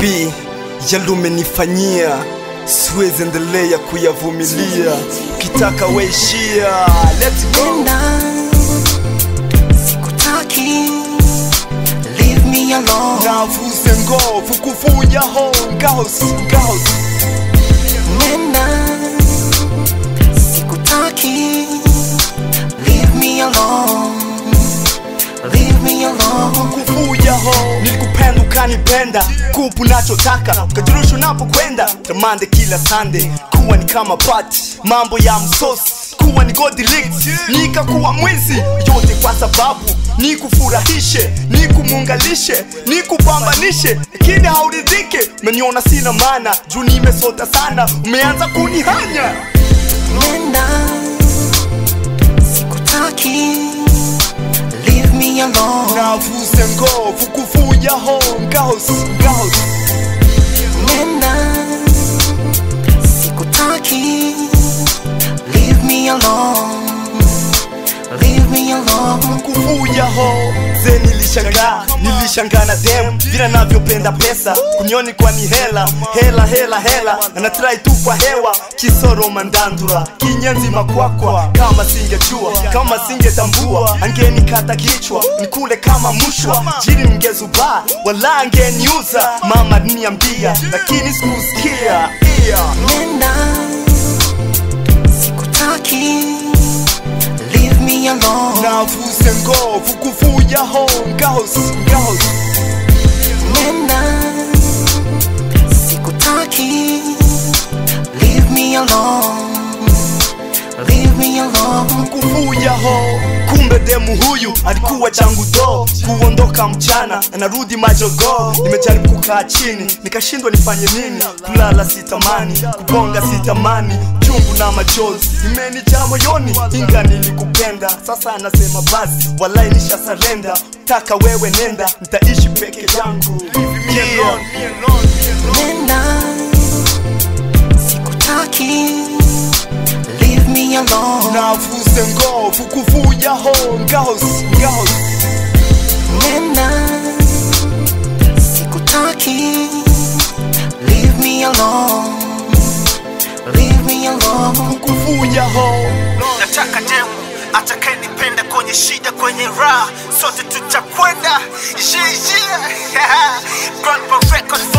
baby, yalumenifanyia siwezi endelea kuyavumilia, ukitaka weishia. Let's go. Sikutaki, leave me alone. Navuze ngovu kuvuja ho ngahosi. Nenda, sikutaki, leave me alone. Leave me alone. Kuvuja ho, nilikupenda ukanipenda, kupu nachotaka ukajirusha unapokwenda. Tamande kila Sunday, kuwa ni kama party, mambo ya msosi, kuwa ni God linked, nikakuwa mwizi. Yote kwa sababu nikufurahishe, nikumuungalishe, nikupambanishe, lakini hauridhike. Umeniona sina maana, juu nimesota sana, umeanza kunihanya. Nenda, sikutaki, leave me alone. Navuze ngovu kuvuja ho ngahosi. Nenda, sikutaki, leave me alone. Leave me alone. Kuvuja ho, ze nilishangaa na dem vile navyopenda pesa, kunioni kwa ni hela, na natrai tu kwa hewa. Kisoro mandandura, kinyenzi makwakwa, kama singejua, kama singetambua, angenikata kichwa, nikule kama mushwa. Jiri ningezuba, wala angeniuza, mama niambia, lakini sikusikia. Nenda, sikutaki, leave me alone. Navuze ngovu kuvuja ho ngahosi. Nenda, sikutaki, leave me alone. Leave me alone. Kuvuja ho, kumbe demu huyu alikuwa changu do. Kuondoka mchana, anarudi majogo. Nimejaribu kukaa chini, nikashindwa nifanye nini. Kulala sitamani, kubonga sitamani, chungu na machozi imenijaa moyoni. Inga nilikupenda, sasa anasema basi, walai nisha surrender. Taka wewe nenda, nitaishi peke yangu. Nenda, sikutaki, leave me alone. Navuze ngovu kuvuja ho ngahosi. Nenda, sikutaki, leave me alone. Leave me alone. Kuvuja ho, nataka demu atakayenipenda kwenye shida, kwenye raha, sote tutakwenda. Yeah. Grandpa Records.